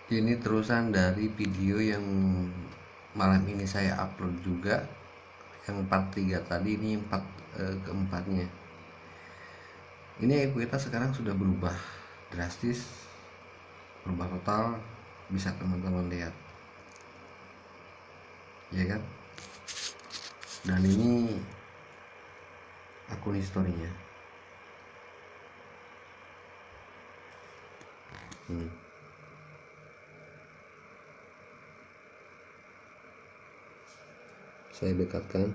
Ini terusan dari video yang malam ini saya upload juga, yang part 3 tadi. Ini keempatnya. Ini ekuitas sekarang sudah berubah drastis, berubah total. Bisa teman-teman lihat, ya kan? Dan ini akun historinya. Saya dekatkan.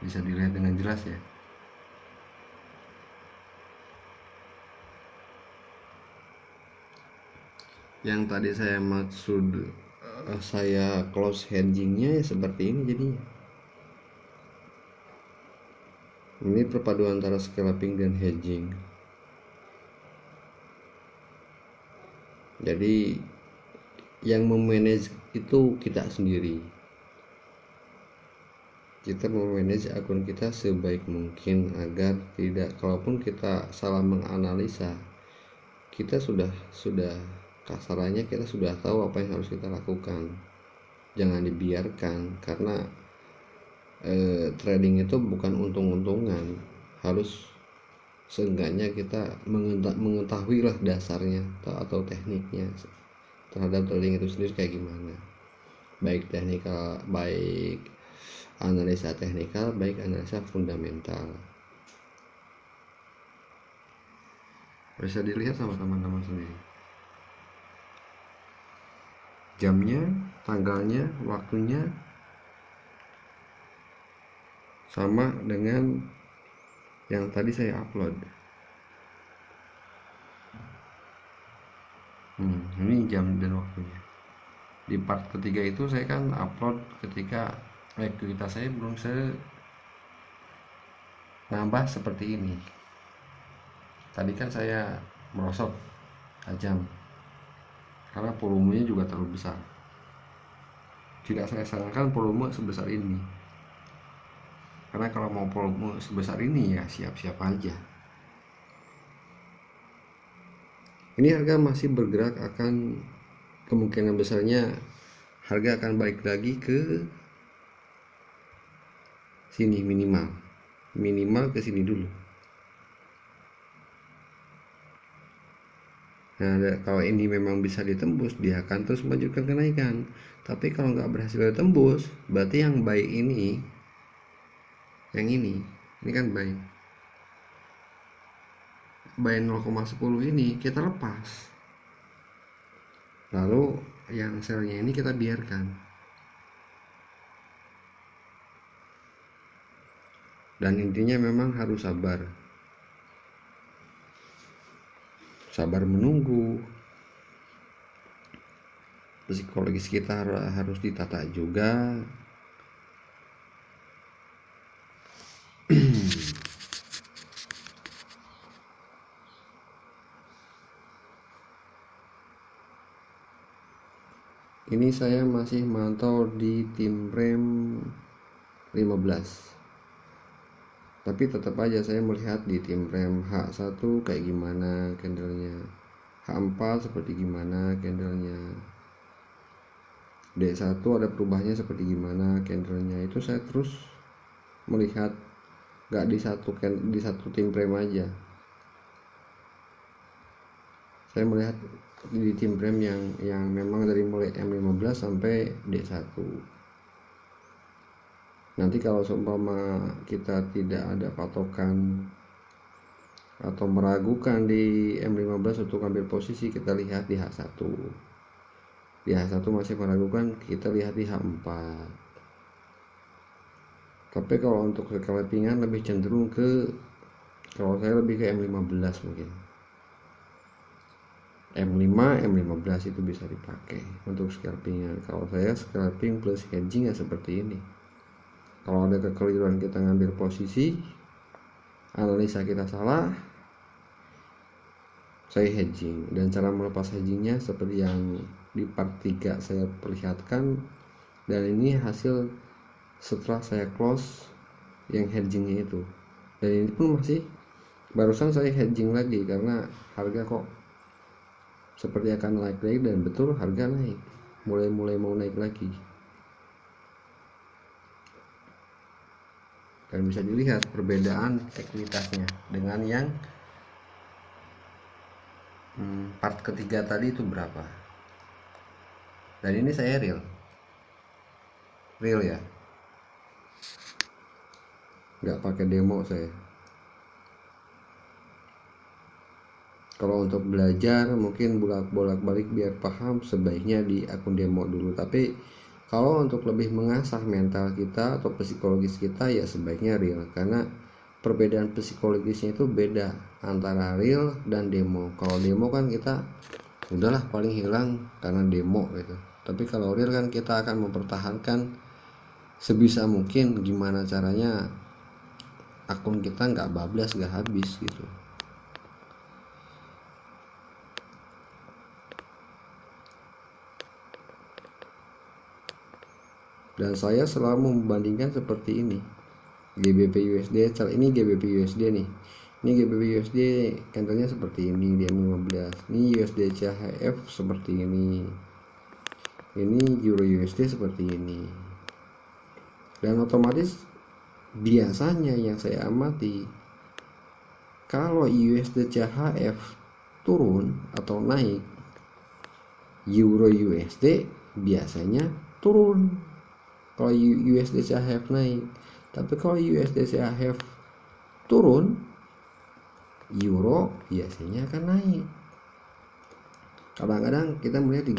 Bisa dilihat dengan jelas ya. Yang tadi saya maksud saya close hedgingnya ya seperti ini jadinya. Ini perpaduan antara scalping dan hedging. Jadi yang memanage itu kita sendiri. Kita memanage akun kita sebaik mungkin agar tidak, kalaupun kita salah menganalisa, kita sudah kasarannya kita sudah tahu apa yang harus kita lakukan. Jangan dibiarkan, karena trading itu bukan untung-untungan. Harus seenggaknya kita mengetahui lah dasarnya atau tekniknya terhadap trading itu sendiri kayak gimana, baik teknikal, baik analisa teknikal, baik analisa fundamental. Bisa dilihat sama teman-teman sendiri, jamnya, tanggalnya, waktunya sama dengan yang tadi saya upload. Ini jam dan waktunya. Di part ketiga itu saya kan upload ketika ekuitas saya belum nambah seperti ini. Tadi kan saya merosot tajam karena volumenya juga terlalu besar. Tidak saya sarankan volume sebesar ini, karena kalau mau volume sebesar ini ya siap-siap aja. Ini harga masih bergerak, akan kemungkinan besarnya harga akan balik lagi ke sini, minimal ke sini dulu. Nah, kalau ini memang bisa ditembus, dia akan terus melanjutkan kenaikan. Tapi kalau nggak berhasil ditembus, berarti yang baik ini, yang ini kan baik. Buy 0,10 ini kita lepas. Lalu yang selnya ini kita biarkan. Dan intinya memang harus sabar menunggu. Psikologis kita harus ditata juga. Ini saya masih mantau di tim frame 15. Tapi tetap aja saya melihat di tim frame H1 kayak gimana candlenya, H4 seperti gimana candlenya, D1 ada perubahannya seperti gimana candlenya. Itu saya terus melihat, gak di satu tim frame aja. Saya melihat di tim frame yang memang dari mulai M15 sampai D1. Nanti kalau seumpama kita tidak ada patokan atau meragukan di M15 untuk ambil posisi, kita lihat di H1. Di H1 masih meragukan, kita lihat di H4. Tapi kalau untuk scalpingan lebih cenderung kalau saya lebih ke M15 mungkin. M5, M15 itu bisa dipakai untuk scalpingan. Kalau saya scalping plus hedging ya seperti ini. Kalau ada kekeliruan kita ngambil posisi, analisa kita salah, saya hedging. Dan cara melepas hedgingnya seperti yang di part 3 saya perlihatkan. Dan ini hasil setelah saya close yang hedgingnya itu. Dan ini pun masih barusan saya hedging lagi karena harga kok seperti akan naik lagi, dan betul harga naik, mulai mau naik lagi. Dan bisa dilihat perbedaan ekuitasnya dengan yang part ketiga tadi itu berapa. Dan ini saya real ya, nggak pakai demo saya. Kalau untuk belajar mungkin bolak-balik biar paham, sebaiknya di akun demo dulu. Tapi kalau untuk lebih mengasah mental kita atau psikologis kita, ya sebaiknya real, karena perbedaan psikologisnya itu beda antara real dan demo. Kalau demo kan kita udahlah paling hilang karena demo gitu. Tapi kalau real kan kita akan mempertahankan sebisa mungkin gimana caranya akun kita nggak bablas, nggak habis gitu. Dan saya selalu membandingkan seperti ini. GBP USD, ini GBP USD nih. Ini GBP USD candlenya seperti ini, dia 15. Ini USD CHF seperti ini. Ini Euro USD seperti ini. Dan otomatis biasanya yang saya amati, kalau USD CHF turun atau naik, Euro USD biasanya turun kalau USD CHF naik. Tapi kalau USD CHF turun, euro biasanya akan naik. Kadang-kadang kita melihat di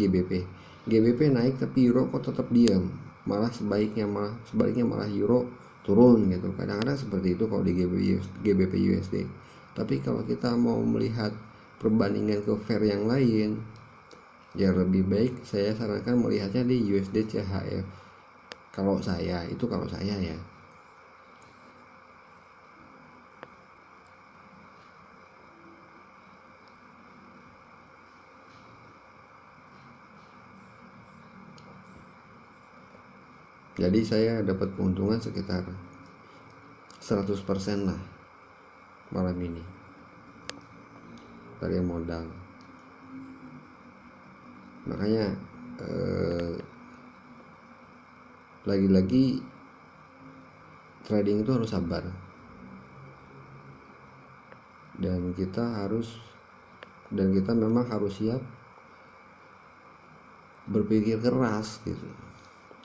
GBP naik tapi euro kok tetap diam, malah sebaliknya malah euro turun gitu. Kadang-kadang seperti itu kalau di GBP USD. Tapi kalau kita mau melihat perbandingan ke pair yang lain, ya lebih baik saya sarankan melihatnya di USD CHF. Kalau saya ya. Jadi saya dapat keuntungan sekitar 100% lah malam ini dari modal. Makanya lagi-lagi trading itu harus sabar, dan kita memang harus siap berpikir keras gitu,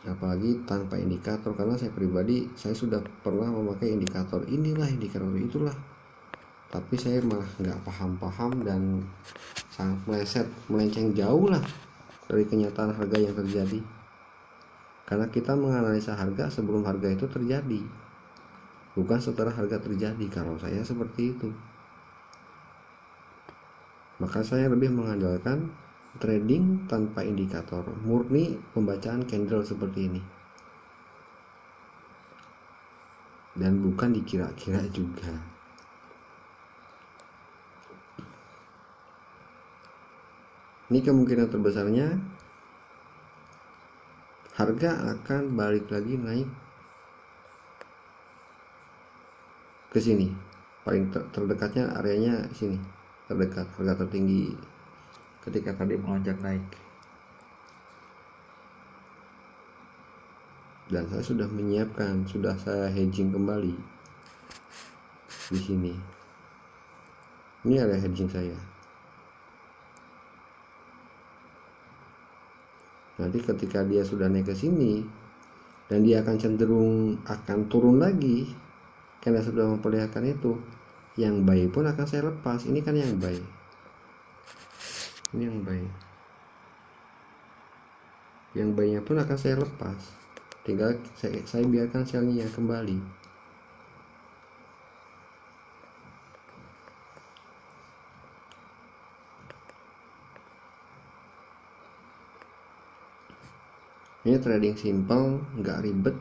apalagi tanpa indikator. Karena saya pribadi, saya sudah pernah memakai indikator indikator itulah, tapi saya malah nggak paham dan sangat melenceng jauh lah dari kenyataan harga yang terjadi. Karena kita menganalisa harga sebelum harga itu terjadi, bukan setelah harga terjadi. Kalau saya seperti itu, maka saya lebih mengandalkan trading tanpa indikator, murni pembacaan candle seperti ini, dan bukan dikira-kira juga. Ini kemungkinan terbesarnya harga akan balik lagi naik ke sini. Paling terdekatnya areanya sini, terdekat harga tertinggi ketika tadi melonjak naik. Dan saya sudah menyiapkan, sudah saya hedging kembali di sini. Ini area hedging saya. Nanti ketika dia sudah naik ke sini dan dia akan cenderung akan turun lagi, karena sudah memperlihatkan itu, yang buy pun akan saya lepas. Ini kan yang buy, ini yang buy-nya pun akan saya lepas, tinggal saya biarkan sell-nya kembali. Ini trading simple, nggak ribet,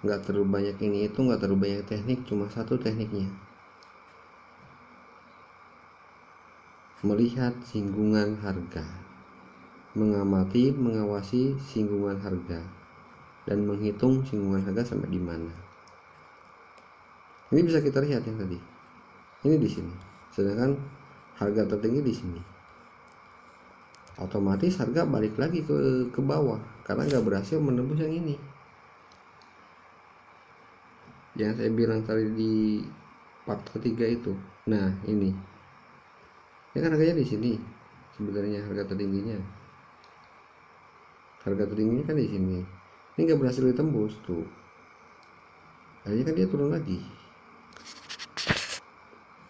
nggak terlalu banyak ini itu, nggak terlalu banyak teknik, cuma satu tekniknya, melihat singgungan harga, mengawasi singgungan harga. dan menghitung singgungan harga sampai di mana. Ini bisa kita lihat yang tadi. Ini di sini. Sedangkan harga tertinggi di sini. Otomatis harga balik lagi ke bawah karena nggak berhasil menembus yang ini. Yang saya bilang tadi di part ketiga itu. Nah, ini. Ini kan harganya di sini. Sebenarnya harga tertingginya. Harga tertingginya kan di sini. Ini nggak berhasil ditembus tuh. Akhirnya kan dia turun lagi.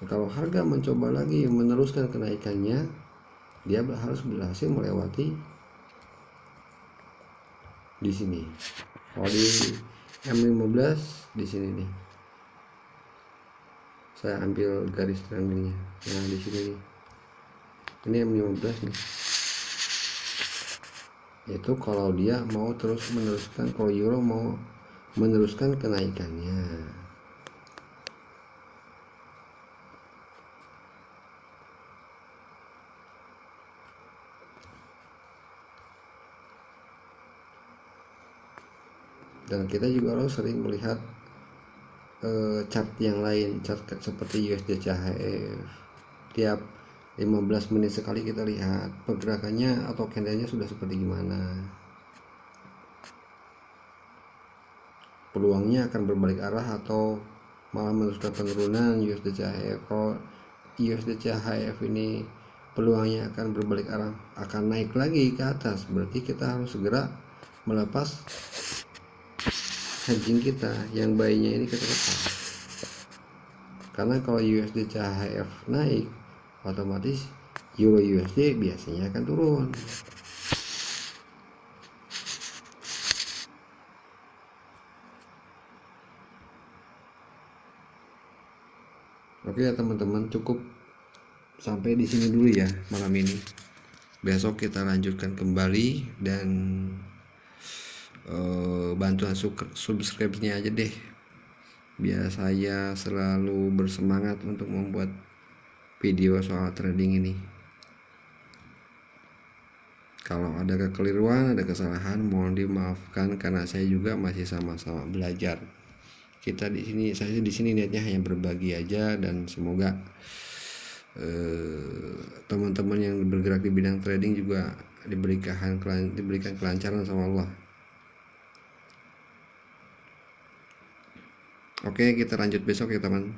Nah, kalau harga mencoba lagi meneruskan kenaikannya, dia harus berhasil melewati di sini. Kalau di M15 di sini nih. Saya ambil garis trendingnya. Nah, di sini nih. Ini M15 nih. Itu kalau dia mau terus meneruskan, kalau euro mau meneruskan kenaikannya. Dan kita juga harus sering melihat chart yang lain, chart seperti USD CHF. Tiap 15 menit sekali kita lihat pergerakannya atau candlenya sudah seperti gimana. Peluangnya akan berbalik arah atau malah meneruskan penurunan USD CHF. Kalau USD CHF ini peluangnya akan berbalik arah, akan naik lagi ke atas, berarti kita harus segera melepas hedging kita yang buy-nya ini kita lepas. Karena kalau USD CHF naik, otomatis Euro USD biasanya akan turun. Oke ya teman-teman, cukup sampai di sini dulu ya malam ini. Besok kita lanjutkan kembali dan bantuan subscribe-nya aja deh, biar saya selalu bersemangat untuk membuat video soal trading ini. Kalau ada kekeliruan, ada kesalahan, mohon dimaafkan karena saya juga masih sama-sama belajar. Kita di sini, saya di sini niatnya hanya berbagi aja, dan semoga teman-teman yang bergerak di bidang trading juga diberikan kelancaran sama Allah. Oke, kita lanjut besok ya teman.